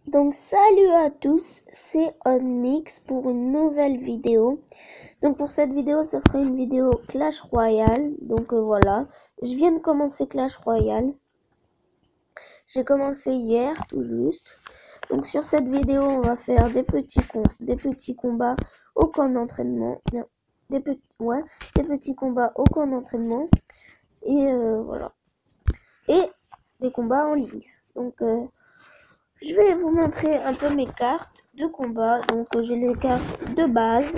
Donc salut à tous, c'est OnMix pour une nouvelle vidéo. Donc pour cette vidéo, ce sera une vidéo Clash Royale. Donc voilà, je viens de commencer Clash Royale. J'ai commencé hier tout juste. Donc sur cette vidéo, on va faire des petits combats au camp d'entraînement. Des petits combats au camp d'entraînement. Et voilà. Et des combats en ligne. Donc je vais vous montrer un peu mes cartes de combat. Donc j'ai les cartes de base,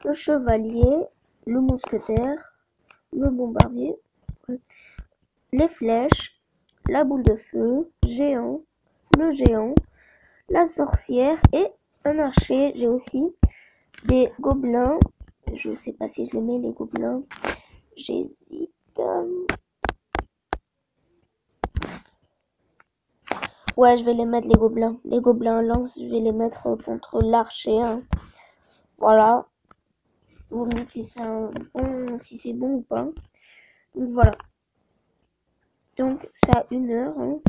le chevalier, le mousquetaire, le bombardier, les flèches, la boule de feu, géant, le géant, la sorcière et un archer. J'ai aussi des gobelins. Je sais pas si je les mets les gobelins. J'hésite. Ouais, je vais les mettre les gobelins. Les gobelins lance, je vais les mettre contre l'archer. Hein. Voilà. Vous me dites si c'est bon ou pas. Donc voilà. Donc c'est à 1h. Hein.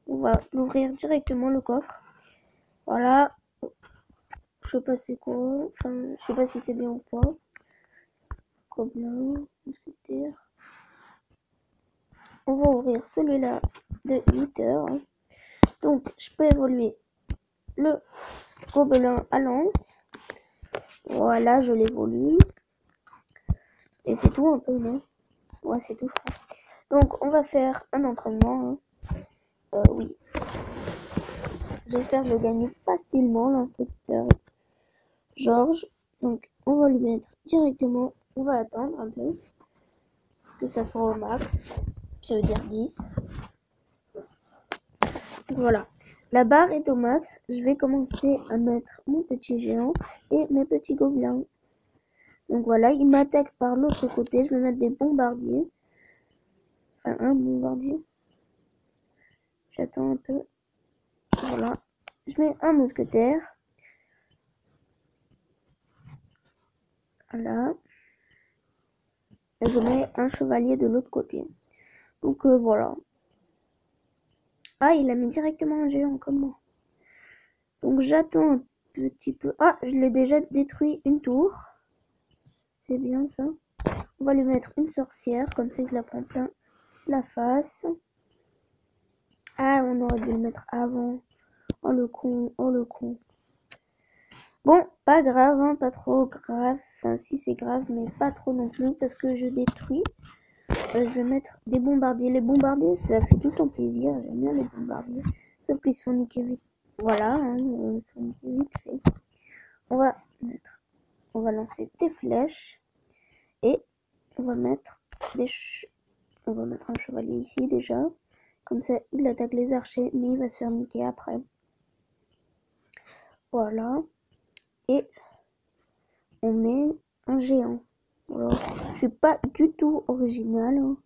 On va l'ouvrir directement le coffre. Voilà. Je sais pas c'est quoi. Enfin, je sais pas si c'est bien ou pas. Gobelin, mousquetaire. On va ouvrir celui-là de 8h. Hein. Donc je peux évoluer le gobelin à lance. Voilà, je l'évolue. Et c'est tout un peu, non? Ouais, c'est tout, je crois. Donc, on va faire un entraînement. Hein. Oui. J'espère le gagner facilement, l'instructeur Georges. Donc, on va lui mettre directement. On va attendre un peu. Que ça soit au max. Ça veut dire 10. Donc, voilà. La barre est au max. Je vais commencer à mettre mon petit géant et mes petits gobelins. Donc voilà, il m'attaque par l'autre côté. Je vais mettre des bombardiers. Enfin, un bombardier. J'attends un peu. Voilà. Je mets un mousquetaire. Voilà. Et je mets un chevalier de l'autre côté. Donc voilà. Ah, il a mis directement un géant comme moi. Donc j'attends un petit peu. Ah, je l'ai déjà détruit une tour. C'est bien ça. On va lui mettre une sorcière. Comme ça, je la prends plein la face. Ah, on aurait dû le mettre avant. Oh le con, oh le con. Bon, pas grave, hein, pas trop grave. Enfin, si c'est grave, mais pas trop non plus parce que je détruis. Je vais mettre des bombardiers. Les bombardiers, ça fait tout le temps plaisir. J'aime bien les bombardiers. Sauf qu'ils se font niquer vite. Voilà, hein, ils se font niquer vite fait. On va lancer des flèches. Et on va mettre on va mettre un chevalier ici déjà. Comme ça, il attaque les archers, mais il va se faire niquer après. Voilà. Et on met un géant. Voilà. Je suis pas du tout original. Hein.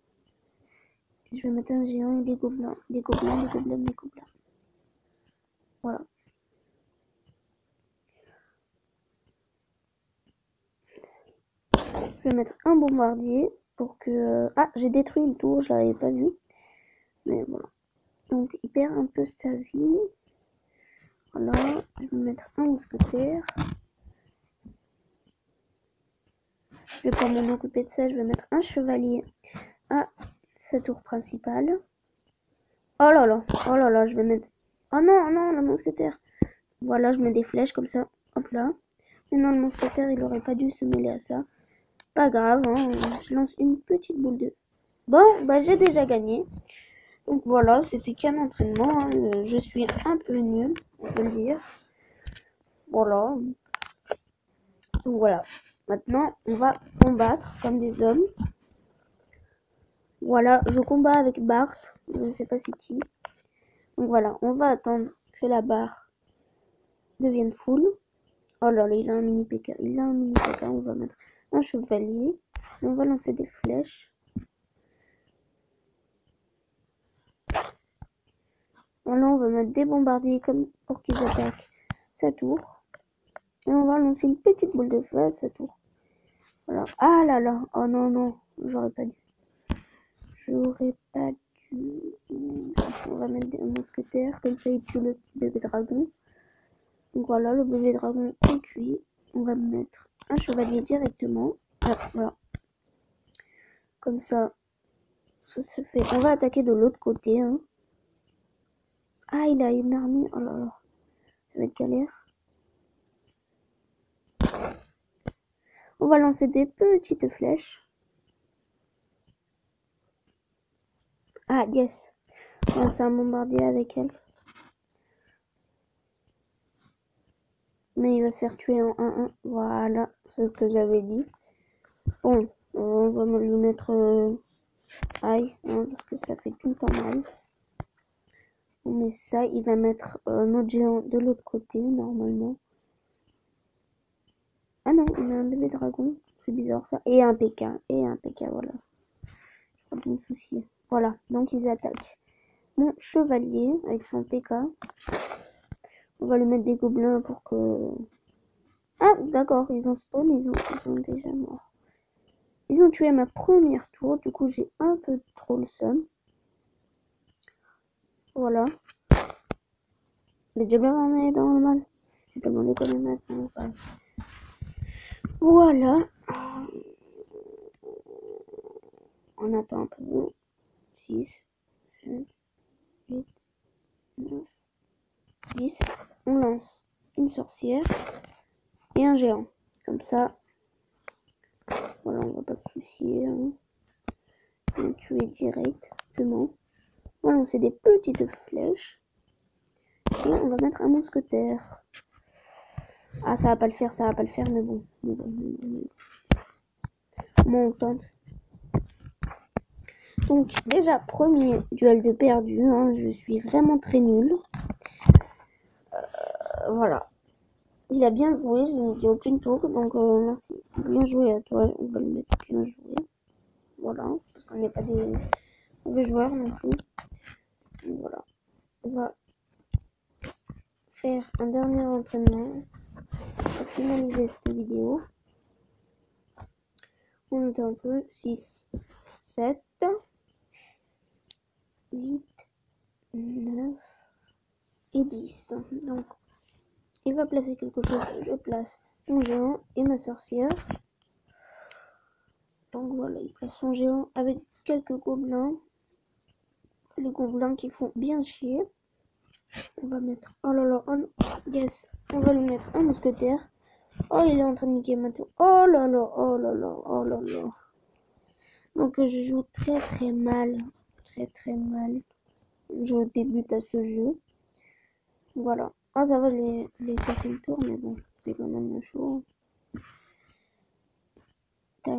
Je vais mettre un géant et des gobelins. Des gobelins, des gobelins, des gobelins. Voilà. Je vais mettre un bombardier pour que... Ah, j'ai détruit une tour, je l'avais pas vu. Mais voilà. Donc, il perd un peu sa vie. Voilà. Je vais mettre un mousquetaire. Je vais pas m'en occuper de ça. Je vais mettre un chevalier à sa tour principale. Oh là là, je vais mettre... Oh non, non, le mousquetaire. Voilà, je mets des flèches comme ça. Hop là. Maintenant, le mousquetaire, il aurait pas dû se mêler à ça. Pas grave, hein. Je lance une petite boule de... Bon, bah j'ai déjà gagné. Donc voilà, c'était qu'un entraînement. Hein. Je suis un peu nul, on peut le dire. Voilà. Donc voilà. Maintenant, on va combattre comme des hommes. Voilà, je combats avec Bart. Je ne sais pas c'est qui. Donc voilà, on va attendre que la barre devienne full. Oh là là, il a un mini PK. Il a un mini PK. On va mettre un chevalier. Et on va lancer des flèches. Voilà, on va mettre des bombardiers comme pour qu'ils attaquent sa tour. Et on va lancer une petite boule de feu à sa tour. Voilà. Ah là là. Oh non, non. J'aurais pas dû. J'aurais pas dû. On va mettre un mousquetaire. Comme ça, il tue le bébé dragon. Donc voilà, le bébé dragon est cuit. On va mettre un chevalier directement. Ah, voilà. Comme ça se fait. On va attaquer de l'autre côté. Hein. Ah, il a une armée. Oh là là. Ça va être galère. On va lancer des petites flèches. Ah, yes. On va lancer un bombardier avec elle. Mais il va se faire tuer en 1-1. Voilà, c'est ce que j'avais dit. Bon, on va lui mettre aïe, hein, parce que ça fait tout le temps mal. On met ça, il va mettre notre géant de l'autre côté, normalement. Ah non, il a un bébé dragon. C'est bizarre ça. Et un PK, voilà. Pas de me soucier. Voilà, donc ils attaquent. Mon chevalier avec son PK. On va lui mettre des gobelins pour que... Ah, d'accord, ils ont spawn, ils sont déjà morts. Ils ont tué ma première tour, du coup j'ai un peu trop le seum. Voilà. Les diables en est dans le mal. J'ai tellement déconné maintenant. Voilà. On attend un peu. 6, 7, 8, 9, 10. On lance une sorcière et un géant. Comme ça. Voilà, on va pas se soucier. Hein. On va tuer directement. On va lancer des petites flèches. Et on va mettre un mousquetaire. Ah, ça va pas le faire, mais bon. Bon, on tente. Donc, déjà, premier duel de perdu. Hein, je suis vraiment très nulle. Voilà. Il a bien joué, je n'ai dit aucune tour. Donc, merci. Bien joué à toi. On va le mettre bien joué. Voilà. Parce qu'on n'est pas des mauvais joueurs non plus. Donc, voilà. On va faire un dernier entraînement pour finaliser cette vidéo. On note un peu 6, 7, 8, 9 et 10. Donc, il va placer quelque chose. Je place mon géant et ma sorcière. Donc voilà, il place son géant avec quelques gobelins. Les gobelins qui font bien chier. On va mettre... Oh là là, oh non. Yes. On va lui mettre un mousquetaire. Oh, il est en train de niquer ma tour. Oh là là, oh là là, oh là là. Donc je joue très très mal. Très mal. Je débute à ce jeu. Voilà. Ah, ça va les passer le tour, mais bon, c'est quand même chaud. Tac,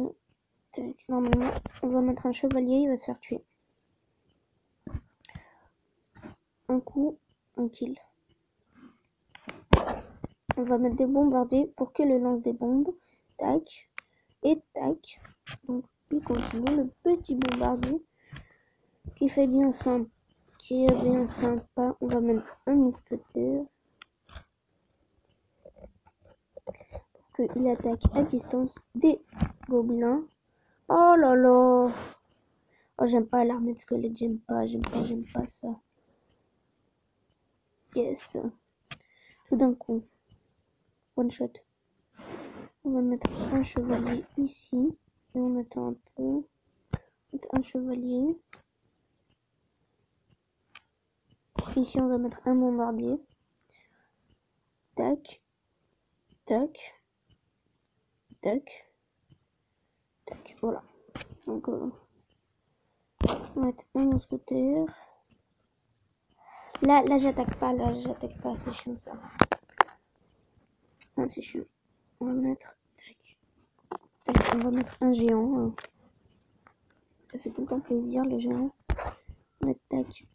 tac. Normalement, on va mettre un chevalier, il va se faire tuer. Un coup, un kill. On va mettre des bombardiers pour qu'il lance des bombes. Tac. Et tac. Donc, il continue le petit bombardier qui fait bien simple. Qui est bien sympa. On va mettre un mousquetaire. Qu'il attaque à distance des gobelins. Oh là là. Oh, j'aime pas l'armée de squelettes, j'aime pas ça. Yes. Tout d'un coup. One shot. On va mettre un chevalier ici. Et on attend un peu. Un chevalier. Ici, on va mettre un bombardier. Tac. Tac. Tac. Tac. Voilà. Donc, on va mettre un mousquetaire. Là, j'attaque pas, c'est chiant ça. Ah, c'est chiant. On va mettre, tac, tac, on va mettre un géant. Ça fait tout le temps plaisir, le géant. On va mettre tac.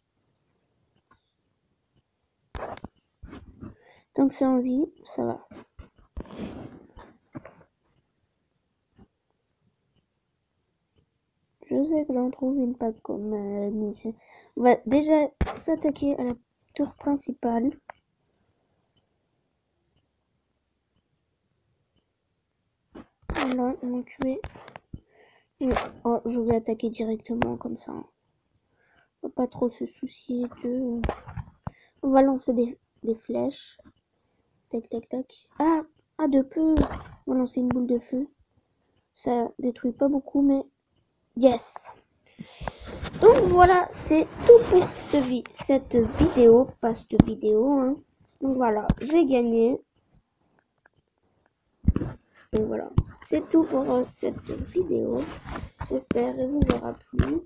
Tant que c'est en vie, ça va. Je sais que j'en trouve une pas comme mission. On va déjà s'attaquer à la tour principale. Voilà, ils m'ont tué. Oh, je vais attaquer directement comme ça. On va pas trop se soucier de... On va lancer des flèches. tac, tac, tac. Ah, de peu. On va lancer une boule de feu. Ça détruit pas beaucoup, mais yes. Donc voilà, c'est tout pour cette vidéo. Pas cette vidéo, hein. Donc voilà, j'ai gagné. Donc voilà, c'est tout pour cette vidéo. J'espère qu'elle vous aura plu.